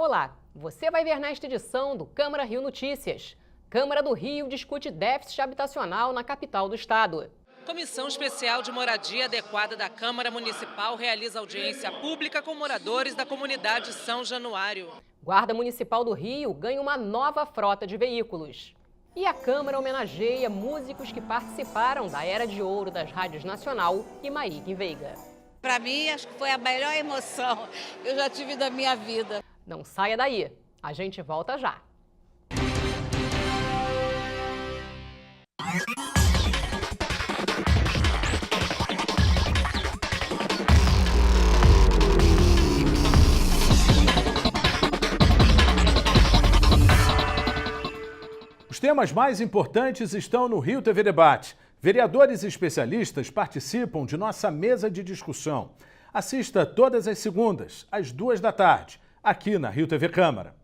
Olá, você vai ver nesta edição do Câmara Rio Notícias. Câmara do Rio discute déficit habitacional na capital do estado. Comissão Especial de Moradia Adequada da Câmara Municipal realiza audiência pública com moradores da comunidade São Januário. Guarda Municipal do Rio ganha uma nova frota de veículos. E a Câmara homenageia músicos que participaram da Era de Ouro das Rádios Nacional e Maíque Veiga. Para mim, acho que foi a melhor emoção que eu já tive da minha vida. Não saia daí, a gente volta já. Os temas mais importantes estão no Rio TV Debate. Vereadores e especialistas participam de nossa mesa de discussão. Assista todas as segundas, às 14h, aqui na Rio TV Câmara.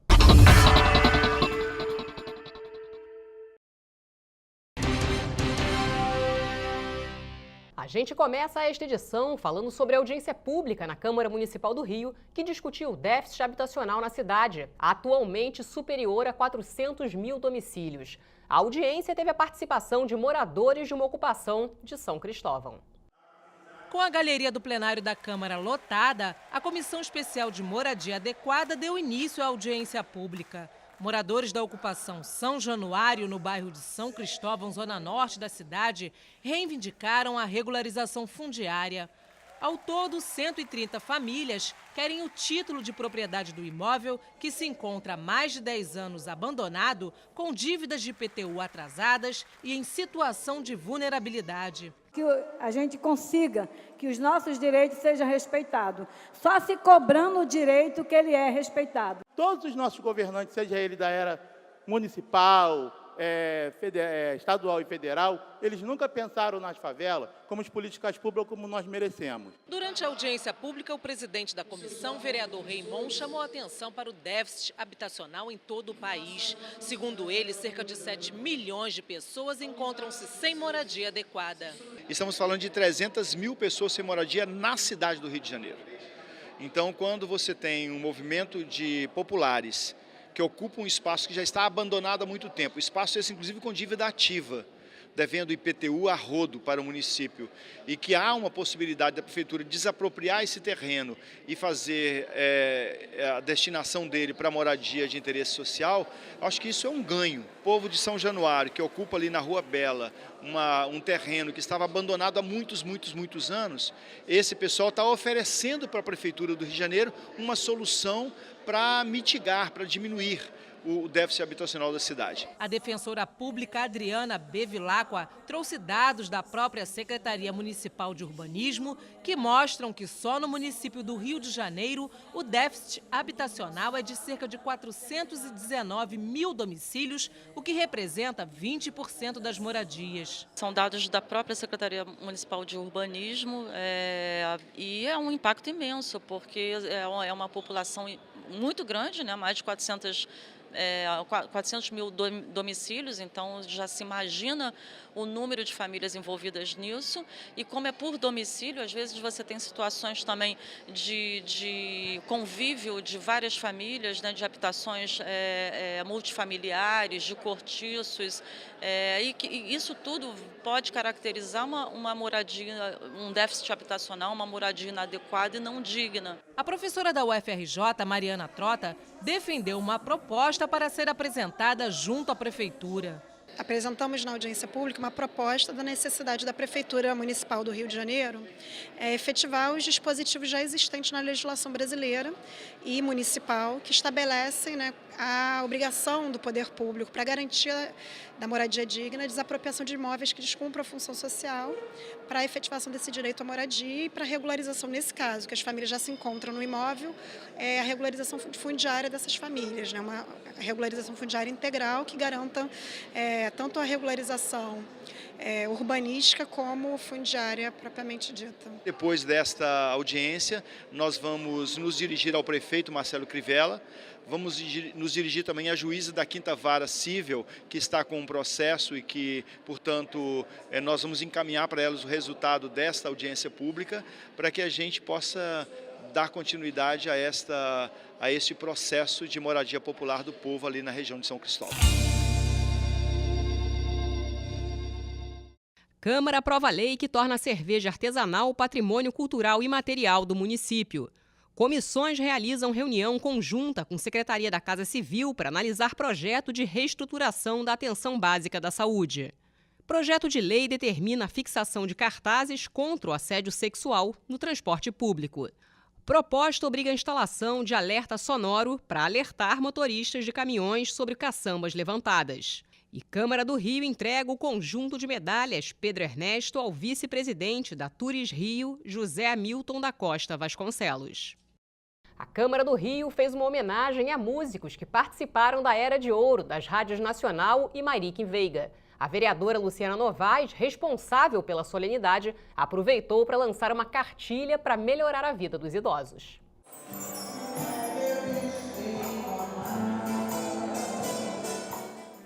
A gente começa esta edição falando sobre a audiência pública na Câmara Municipal do Rio, que discutiu o déficit habitacional na cidade, atualmente superior a 400 mil domicílios. A audiência teve a participação de moradores de uma ocupação de São Cristóvão. Com a galeria do plenário da Câmara lotada, a Comissão Especial de Moradia Adequada deu início à audiência pública. Moradores da ocupação São Januário, no bairro de São Cristóvão, zona norte da cidade, reivindicaram a regularização fundiária. Ao todo, 130 famílias querem o título de propriedade do imóvel, que se encontra há mais de 10 anos abandonado, com dívidas de IPTU atrasadas e em situação de vulnerabilidade. Que a gente consiga que os nossos direitos sejam respeitados. Só se cobrando o direito que ele é respeitado. Todos os nossos governantes, seja ele da era municipal, estadual e federal, eles nunca pensaram nas favelas como as políticas públicas como nós merecemos. Durante a audiência pública, o presidente da comissão, vereador Raimon, chamou a atenção para o déficit habitacional em todo o país. Segundo ele, cerca de 7 milhões de pessoas encontram-se sem moradia adequada. Estamos falando de 300 mil pessoas sem moradia na cidade do Rio de Janeiro. Então, quando você tem um movimento de populares que ocupam um espaço que já está abandonado há muito tempo, espaço esse inclusive com dívida ativa, devendo IPTU a rodo para o município, e que há uma possibilidade da prefeitura desapropriar esse terreno e fazer a destinação dele para moradia de interesse social, acho que isso é um ganho. O povo de São Januário, que ocupa ali na Rua Bela um terreno que estava abandonado há muitos anos, esse pessoal está oferecendo para a Prefeitura do Rio de Janeiro uma solução para mitigar, para diminuir o déficit habitacional da cidade. A defensora pública Adriana Bevilacqua trouxe dados da própria Secretaria Municipal de Urbanismo que mostram que só no município do Rio de Janeiro o déficit habitacional é de cerca de 419 mil domicílios, o que representa 20% das moradias. São dados da própria Secretaria Municipal de Urbanismo e é um impacto imenso, porque é uma população muito grande, né? Mais de 400 mil domicílios, então já se imagina o número de famílias envolvidas nisso. E como é por domicílio, às vezes você tem situações também de convívio de várias famílias, né, de habitações multifamiliares, de cortiços, e isso tudo pode caracterizar uma moradia, um déficit habitacional, uma moradia inadequada e não digna. A professora da UFRJ, Mariana Trota, defendeu uma proposta para ser apresentada junto à Prefeitura. Apresentamos na audiência pública uma proposta da necessidade da Prefeitura Municipal do Rio de Janeiro efetivar os dispositivos já existentes na legislação brasileira e municipal que estabelecem, né, a obrigação do poder público para garantia da moradia digna, a desapropriação de imóveis que descumpram a função social, para a efetivação desse direito à moradia e para a regularização, nesse caso, que as famílias já se encontram no imóvel, a regularização fundiária dessas famílias, né, uma regularização fundiária integral que garanta tanto a regularização urbanística como fundiária propriamente dita. Depois desta audiência, nós vamos nos dirigir ao prefeito Marcelo Crivella, vamos nos dirigir também à juíza da 5ª Vara Cível, que está com um processo e que, portanto, nós vamos encaminhar para elas o resultado desta audiência pública, para que a gente possa dar continuidade a este processo de moradia popular do povo ali na região de São Cristóvão. Câmara aprova a lei que torna a cerveja artesanal patrimônio cultural imaterial do município. Comissões realizam reunião conjunta com Secretaria da Casa Civil para analisar projeto de reestruturação da atenção básica da saúde. Projeto de lei determina a fixação de cartazes contra o assédio sexual no transporte público. Proposta obriga a instalação de alerta sonoro para alertar motoristas de caminhões sobre caçambas levantadas. E Câmara do Rio entrega o conjunto de medalhas Pedro Ernesto ao vice-presidente da Turis Rio, José Hamilton da Costa Vasconcelos. A Câmara do Rio fez uma homenagem a músicos que participaram da Era de Ouro das rádios Nacional e Mariquim Veiga. A vereadora Luciana Novaes, responsável pela solenidade, aproveitou para lançar uma cartilha para melhorar a vida dos idosos.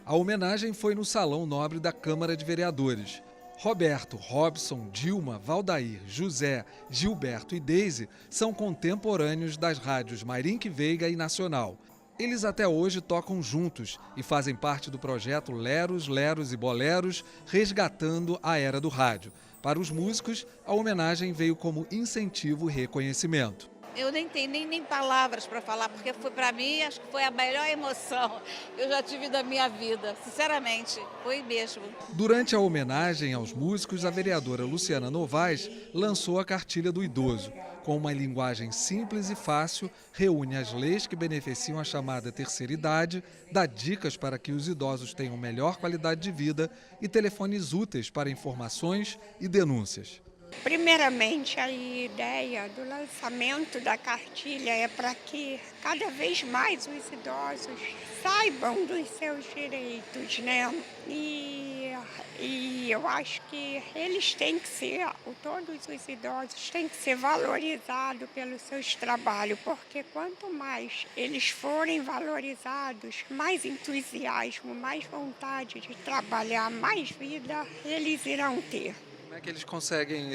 A homenagem foi no Salão Nobre da Câmara de Vereadores. Roberto, Robson, Dilma, Valdair, José, Gilberto e Deise são contemporâneos das rádios Mariquim Veiga e Nacional. Eles até hoje tocam juntos e fazem parte do projeto Leros, Leros e Boleros, resgatando a era do rádio. Para os músicos, a homenagem veio como incentivo e reconhecimento. Eu nem tenho nem palavras para falar, porque foi para mim, acho que foi a melhor emoção que eu já tive da minha vida, sinceramente, foi mesmo. Durante a homenagem aos músicos, a vereadora Luciana Novaes lançou a Cartilha do Idoso. Com uma linguagem simples e fácil, reúne as leis que beneficiam a chamada terceira idade, dá dicas para que os idosos tenham melhor qualidade de vida e telefones úteis para informações e denúncias. Primeiramente, a ideia do lançamento da cartilha é para que cada vez mais os idosos saibam dos seus direitos, né? E eu acho que eles têm que ser, todos os idosos têm que ser valorizados pelos seus trabalhos, porque quanto mais eles forem valorizados, mais entusiasmo, mais vontade de trabalhar, mais vida eles irão ter. Como é que eles conseguem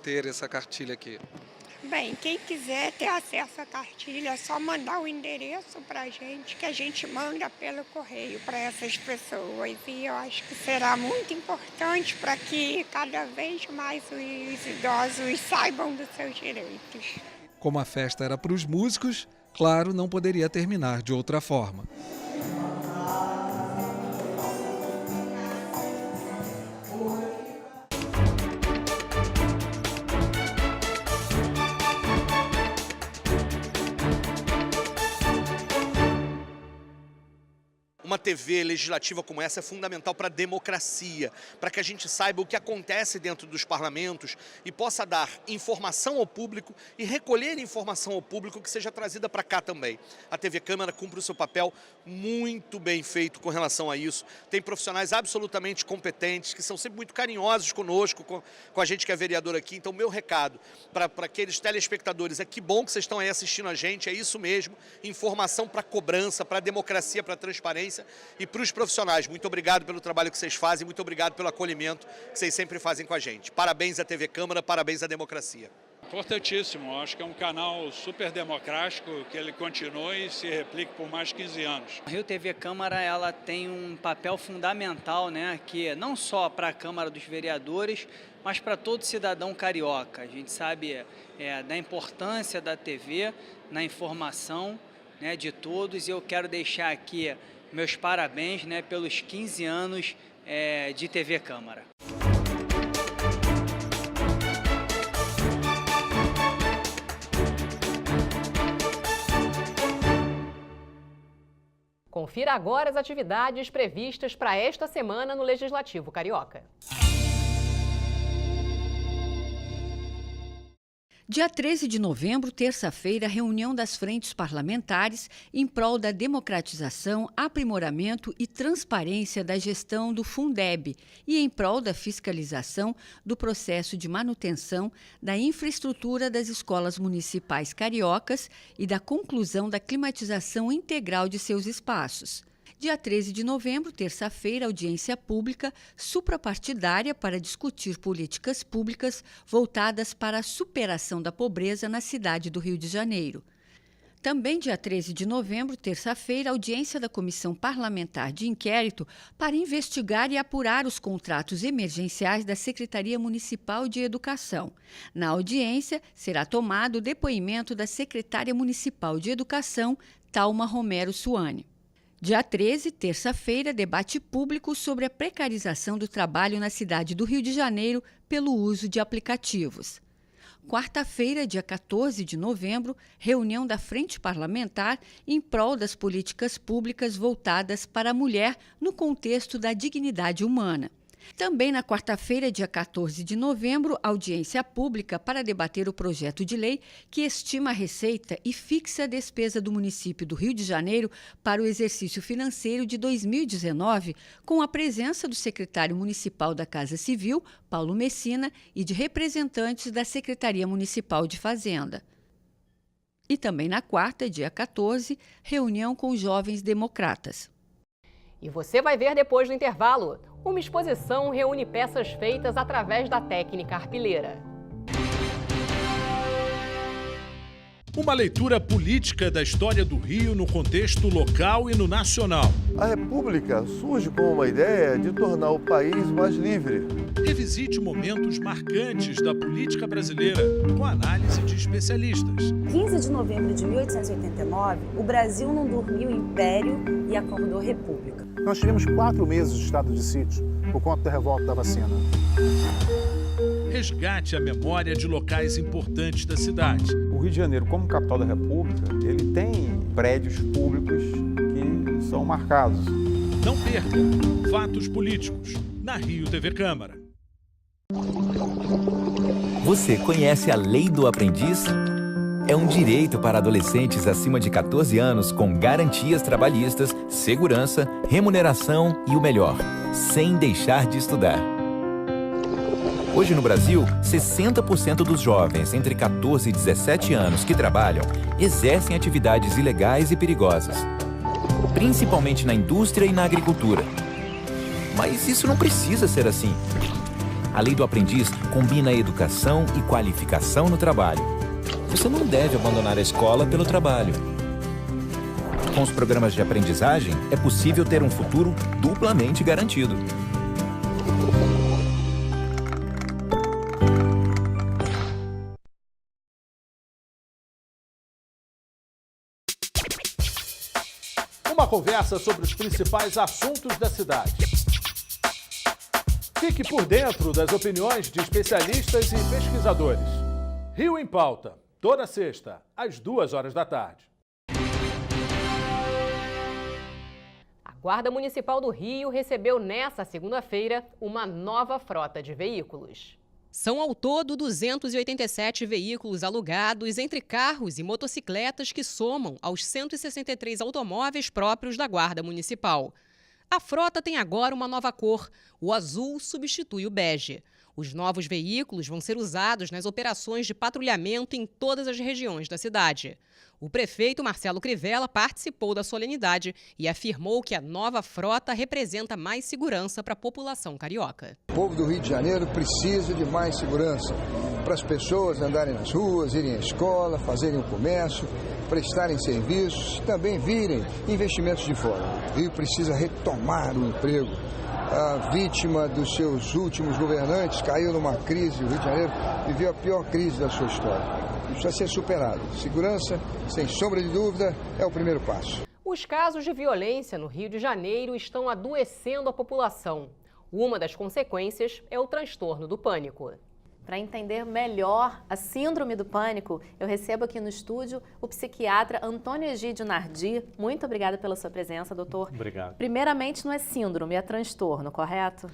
ter essa cartilha aqui? Bem, quem quiser ter acesso à cartilha é só mandar o endereço para a gente, que a gente manda pelo correio para essas pessoas. E eu acho que será muito importante para que cada vez mais os idosos saibam dos seus direitos. Como a festa era para os músicos, claro, não poderia terminar de outra forma. Uma TV legislativa como essa é fundamental para a democracia, para que a gente saiba o que acontece dentro dos parlamentos e possa dar informação ao público e recolher informação ao público que seja trazida para cá também. A TV Câmara cumpre o seu papel muito bem feito com relação a isso. Tem profissionais absolutamente competentes, que são sempre muito carinhosos conosco, com a gente que é vereador aqui. Então, meu recado para aqueles telespectadores é que bom que vocês estão aí assistindo a gente, é isso mesmo, informação para cobrança, para democracia, para transparência. E para os profissionais, muito obrigado pelo trabalho que vocês fazem, muito obrigado pelo acolhimento que vocês sempre fazem com a gente. Parabéns à TV Câmara, parabéns à democracia. Importantíssimo, acho que é um canal super democrático, que ele continue e se replique por mais de 15 anos. A Rio TV Câmara ela tem um papel fundamental, né, que não só para a Câmara dos Vereadores, mas para todo cidadão carioca. A gente sabe da importância da TV na informação, né, de todos, e eu quero deixar aqui meus parabéns, né, pelos 15 anos de TV Câmara. Confira agora as atividades previstas para esta semana no Legislativo Carioca. Dia 13 de novembro, terça-feira, reunião das frentes parlamentares em prol da democratização, aprimoramento e transparência da gestão do Fundeb e em prol da fiscalização do processo de manutenção da infraestrutura das escolas municipais cariocas e da conclusão da climatização integral de seus espaços. Dia 13 de novembro, terça-feira, audiência pública suprapartidária para discutir políticas públicas voltadas para a superação da pobreza na cidade do Rio de Janeiro. Também dia 13 de novembro, terça-feira, audiência da Comissão Parlamentar de Inquérito para investigar e apurar os contratos emergenciais da Secretaria Municipal de Educação. Na audiência, será tomado o depoimento da secretária municipal de Educação, Thalma Romero Suane. Dia 13, terça-feira, debate público sobre a precarização do trabalho na cidade do Rio de Janeiro pelo uso de aplicativos. Quarta-feira, dia 14 de novembro, reunião da Frente Parlamentar em prol das políticas públicas voltadas para a mulher no contexto da dignidade humana. Também na quarta-feira, dia 14 de novembro, audiência pública para debater o projeto de lei que estima a receita e fixa a despesa do município do Rio de Janeiro para o exercício financeiro de 2019, com a presença do secretário municipal da Casa Civil, Paulo Messina, e de representantes da Secretaria Municipal de Fazenda. E também na quarta, dia 14, reunião com os jovens democratas. E você vai ver depois do intervalo. Uma exposição reúne peças feitas através da técnica arpilheira. Uma leitura política da história do Rio no contexto local e no nacional. A República surge com uma ideia de tornar o país mais livre. Revisite momentos marcantes da política brasileira com análise de especialistas. 15 de novembro de 1889, o Brasil não dormiu império e acordou república. Nós tivemos 4 meses de estado de sítio por conta da revolta da vacina. Resgate a memória de locais importantes da cidade. O Rio de Janeiro, como capital da República, ele tem prédios públicos que são marcados. Não perca Fatos Políticos, na Rio TV Câmara. Você conhece a Lei do Aprendiz? É um direito para adolescentes acima de 14 anos com garantias trabalhistas, segurança, remuneração e o melhor, sem deixar de estudar. Hoje no Brasil, 60% dos jovens entre 14 e 17 anos que trabalham exercem atividades ilegais e perigosas, principalmente na indústria e na agricultura. Mas isso não precisa ser assim. A Lei do Aprendiz combina educação e qualificação no trabalho. Você não deve abandonar a escola pelo trabalho. Com os programas de aprendizagem, é possível ter um futuro duplamente garantido. Uma conversa sobre os principais assuntos da cidade. Fique por dentro das opiniões de especialistas e pesquisadores. Rio em Pauta, toda sexta, às 14h. A Guarda Municipal do Rio recebeu nesta segunda-feira uma nova frota de veículos. São ao todo 287 veículos alugados entre carros e motocicletas que somam aos 163 automóveis próprios da Guarda Municipal. A frota tem agora uma nova cor. O azul substitui o bege. Os novos veículos vão ser usados nas operações de patrulhamento em todas as regiões da cidade. O prefeito Marcelo Crivella participou da solenidade e afirmou que a nova frota representa mais segurança para a população carioca. O povo do Rio de Janeiro precisa de mais segurança para as pessoas andarem nas ruas, irem à escola, fazerem o comércio, prestarem serviços, também virem investimentos de fora. O Rio precisa retomar o emprego. A vítima dos seus últimos governantes caiu numa crise. O Rio de Janeiro viveu a pior crise da sua história. Isso precisa ser superado. Segurança, sem sombra de dúvida, é o primeiro passo. Os casos de violência no Rio de Janeiro estão adoecendo a população. Uma das consequências é o transtorno do pânico. Para entender melhor a síndrome do pânico, eu recebo aqui no estúdio o psiquiatra Antônio Egídio Nardi. Muito obrigada pela sua presença, doutor. Obrigado. Primeiramente, não é síndrome, é transtorno, correto?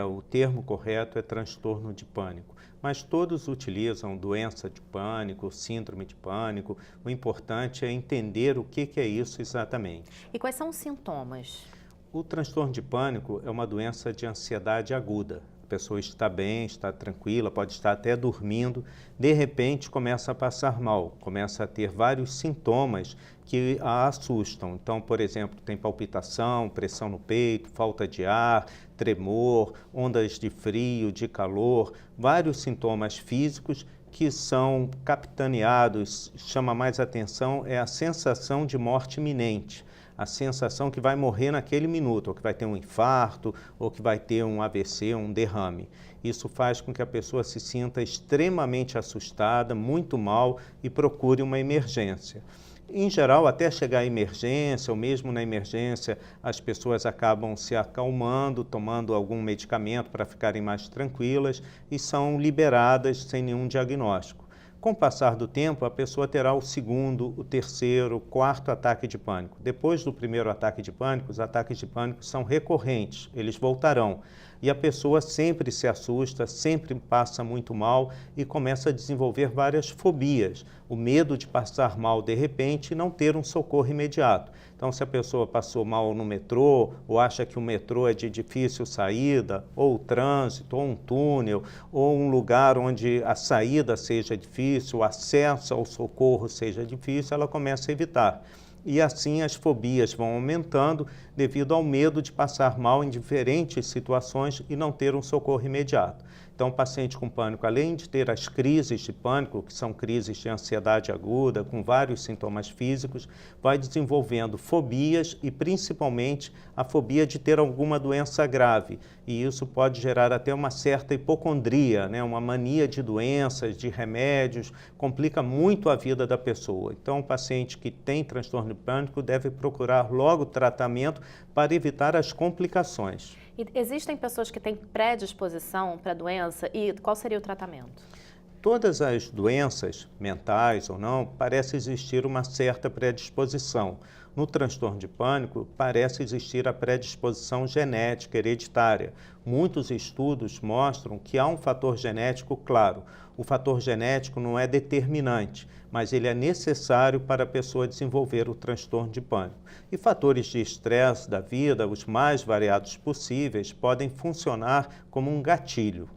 O termo correto é transtorno de pânico, mas todos utilizam doença de pânico, síndrome de pânico. O importante é entender o que é isso exatamente. E quais são os sintomas? O transtorno de pânico é uma doença de ansiedade aguda. A pessoa está bem, está tranquila, pode estar até dormindo, de repente começa a passar mal, começa a ter vários sintomas que a assustam. Então, por exemplo, tem palpitação, pressão no peito, falta de ar, tremor, ondas de frio, de calor, vários sintomas físicos que são capitaneados. Chama mais atenção é a sensação de morte iminente, a sensação que vai morrer naquele minuto, ou que vai ter um infarto, ou que vai ter um AVC, um derrame. Isso faz com que a pessoa se sinta extremamente assustada, muito mal e procure uma emergência. Em geral, até chegar à emergência, ou mesmo na emergência, as pessoas acabam se acalmando, tomando algum medicamento para ficarem mais tranquilas e são liberadas sem nenhum diagnóstico. Com o passar do tempo, a pessoa terá o segundo, o terceiro, o quarto ataque de pânico. Depois do primeiro ataque de pânico, os ataques de pânico são recorrentes, eles voltarão. E a pessoa sempre se assusta, sempre passa muito mal e começa a desenvolver várias fobias. O medo de passar mal de repente e não ter um socorro imediato. Então, se a pessoa passou mal no metrô, ou acha que o metrô é de difícil saída, ou o trânsito, ou um túnel, ou um lugar onde a saída seja difícil, o acesso ao socorro seja difícil, ela começa a evitar. E assim as fobias vão aumentando devido ao medo de passar mal em diferentes situações e não ter um socorro imediato. Então, o paciente com pânico, além de ter as crises de pânico, que são crises de ansiedade aguda, com vários sintomas físicos, vai desenvolvendo fobias e, principalmente, a fobia de ter alguma doença grave. E isso pode gerar até uma certa hipocondria, né? Uma mania de doenças, de remédios, complica muito a vida da pessoa. Então, o paciente que tem transtorno de pânico deve procurar logo tratamento para evitar as complicações. E existem pessoas que têm predisposição para a doença e qual seria o tratamento? Todas as doenças, mentais ou não, parece existir uma certa predisposição. No transtorno de pânico, parece existir a predisposição genética hereditária. Muitos estudos mostram que há um fator genético claro. O fator genético não é determinante, mas ele é necessário para a pessoa desenvolver o transtorno de pânico. E fatores de estresse da vida, os mais variados possíveis, podem funcionar como um gatilho.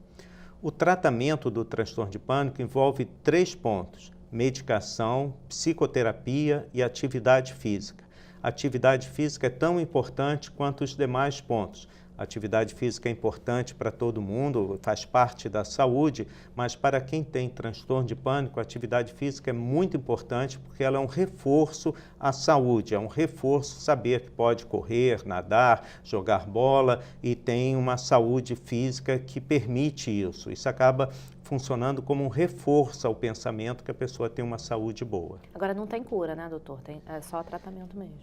O tratamento do transtorno de pânico envolve 3 pontos: medicação, psicoterapia e atividade física. A atividade física é tão importante quanto os demais pontos. A atividade física é importante para todo mundo, faz parte da saúde, mas para quem tem transtorno de pânico, a atividade física é muito importante porque ela é um reforço à saúde, é um reforço saber que pode correr, nadar, jogar bola e tem uma saúde física que permite isso. Isso acaba funcionando como um reforço ao pensamento que a pessoa tem uma saúde boa. Agora não tem cura, né, doutor? É só tratamento mesmo.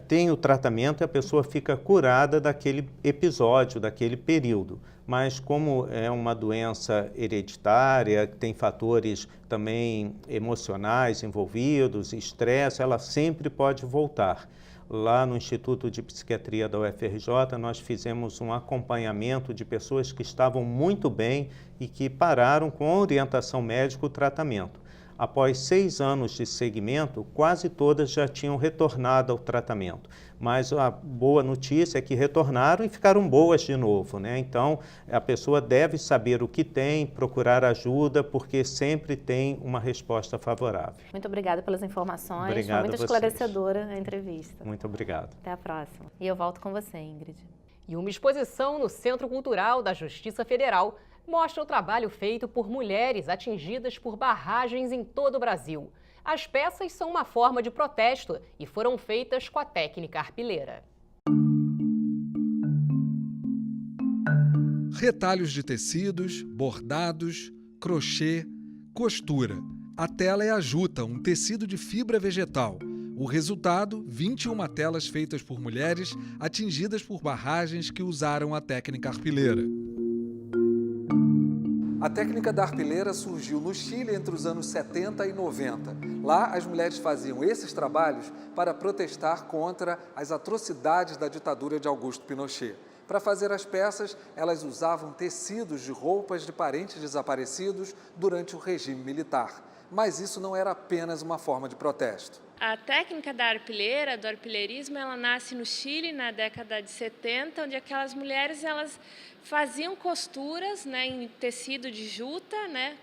Tem o tratamento e a pessoa fica curada daquele episódio, daquele período. Mas como é uma doença hereditária, tem fatores também emocionais envolvidos, estresse, ela sempre pode voltar. Lá no Instituto de Psiquiatria da UFRJ, nós fizemos um acompanhamento de pessoas que estavam muito bem e que pararam com a orientação médica o tratamento. Após 6 anos de segmento, quase todas já tinham retornado ao tratamento. Mas a boa notícia é que retornaram e ficaram boas de novo, né? Então, a pessoa deve saber o que tem, procurar ajuda, porque sempre tem uma resposta favorável. Muito obrigada pelas informações. Obrigado. Foi muito esclarecedora a entrevista. Muito obrigado. Até a próxima. E eu volto com você, Ingrid. E uma exposição no Centro Cultural da Justiça Federal mostra o trabalho feito por mulheres atingidas por barragens em todo o Brasil. As peças são uma forma de protesto e foram feitas com a técnica arpileira. Retalhos de tecidos, bordados, crochê, costura. A tela é a juta, um tecido de fibra vegetal. O resultado, 21 telas feitas por mulheres atingidas por barragens que usaram a técnica arpileira. A técnica da arpileira surgiu no Chile entre os anos 70 e 90. Lá, as mulheres faziam esses trabalhos para protestar contra as atrocidades da ditadura de Augusto Pinochet. Para fazer as peças, elas usavam tecidos de roupas de parentes desaparecidos durante o regime militar. Mas isso não era apenas uma forma de protesto. A técnica da arpilheira, do arpilheirismo, ela nasce no Chile na década de 70, onde aquelas mulheres elas faziam costuras, né, em tecido de juta, né,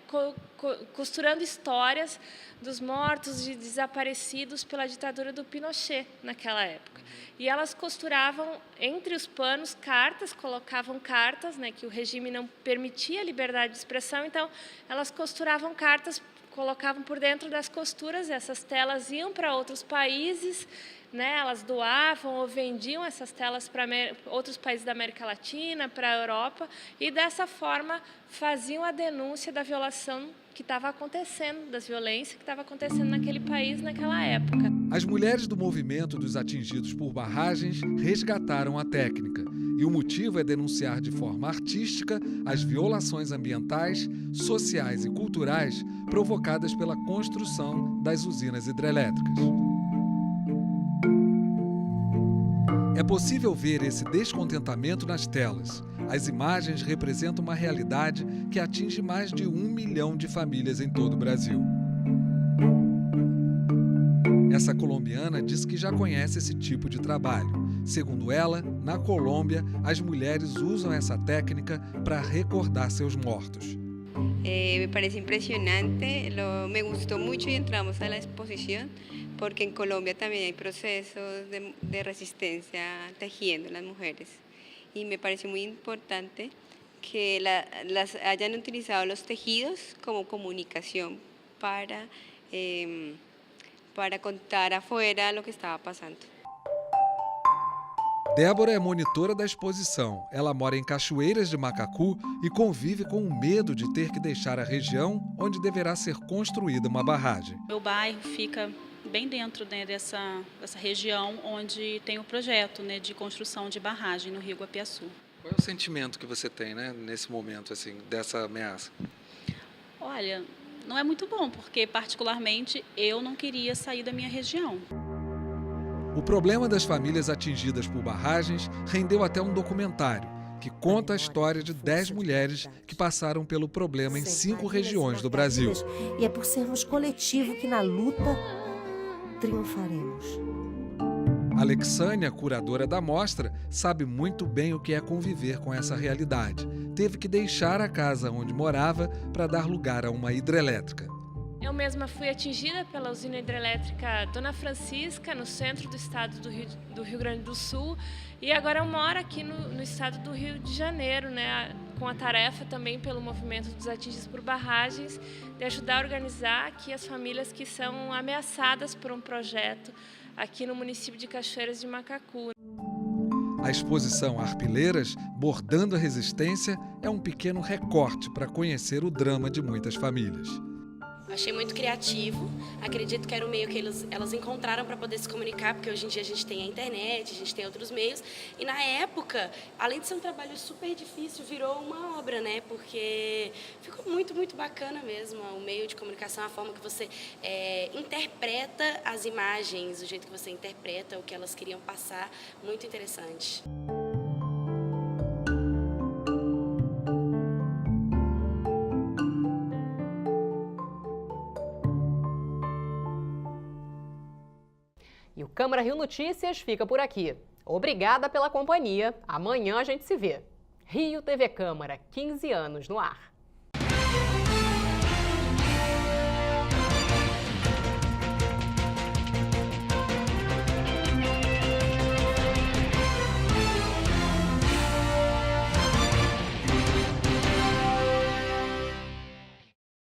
costurando histórias dos mortos e desaparecidos pela ditadura do Pinochet naquela época. E elas costuravam entre os panos cartas, colocavam cartas, né, que o regime não permitia a liberdade de expressão, então elas costuravam cartas, colocavam por dentro das costuras, essas telas iam para outros países, né, elas doavam ou vendiam essas telas para outros países da América Latina, para a Europa, e dessa forma faziam a denúncia da violação que estava acontecendo, das violências que estava acontecendo naquele país naquela época. As mulheres do movimento dos atingidos por barragens resgataram a técnica. E o motivo é denunciar de forma artística as violações ambientais, sociais e culturais provocadas pela construção das usinas hidrelétricas. É possível ver esse descontentamento nas telas. As imagens representam uma realidade que atinge mais de 1 milhão de famílias em todo o Brasil. Essa colombiana diz que já conhece esse tipo de trabalho. Segundo ela, na Colômbia, as mulheres usam essa técnica para recordar seus mortos. Me parece impresionante, me gustou muito e entramos na exposição, porque em Colômbia também há processos de resistência tejiendo as mulheres. E me parece muito importante que las hayan utilizado os tejidos como comunicação para contar afuera o que estava passando. Débora é monitora da exposição. Ela mora em Cachoeiras de Macacu e convive com o medo de ter que deixar a região onde deverá ser construída uma barragem. Meu bairro fica bem dentro, né, dessa região onde tem o projeto, né, de construção de barragem no Rio Guapiaçu. Qual é o sentimento que você tem, né, nesse momento assim, dessa ameaça? Olha, não é muito bom, porque particularmente eu não queria sair da minha região. O problema das famílias atingidas por barragens rendeu até um documentário que conta a história de 10 mulheres que passaram pelo problema em 5 regiões do Brasil. E é por sermos coletivo que na luta triunfaremos. Alexânia, curadora da mostra, sabe muito bem o que é conviver com essa realidade. Teve que deixar a casa onde morava para dar lugar a uma hidrelétrica. Eu mesma fui atingida pela usina hidrelétrica Dona Francisca, no centro do estado do Rio Grande do Sul, e agora eu moro aqui no estado do Rio de Janeiro, né, com a tarefa também pelo movimento dos atingidos por barragens, de ajudar a organizar aqui as famílias que são ameaçadas por um projeto aqui no município de Cachoeiras de Macacu. A exposição Arpileiras, Bordando a Resistência, é um pequeno recorte para conhecer o drama de muitas famílias. Achei muito criativo, acredito que era o meio que elas encontraram para poder se comunicar, porque hoje em dia a gente tem a internet, a gente tem outros meios, e na época, além de ser um trabalho super difícil, virou uma obra, né? Porque ficou muito, muito bacana mesmo, o meio de comunicação, a forma que você interpreta as imagens, o jeito que você interpreta o que elas queriam passar, muito interessante. E o Câmara Rio Notícias fica por aqui. Obrigada pela companhia. Amanhã a gente se vê. Rio TV Câmara, 15 anos no ar.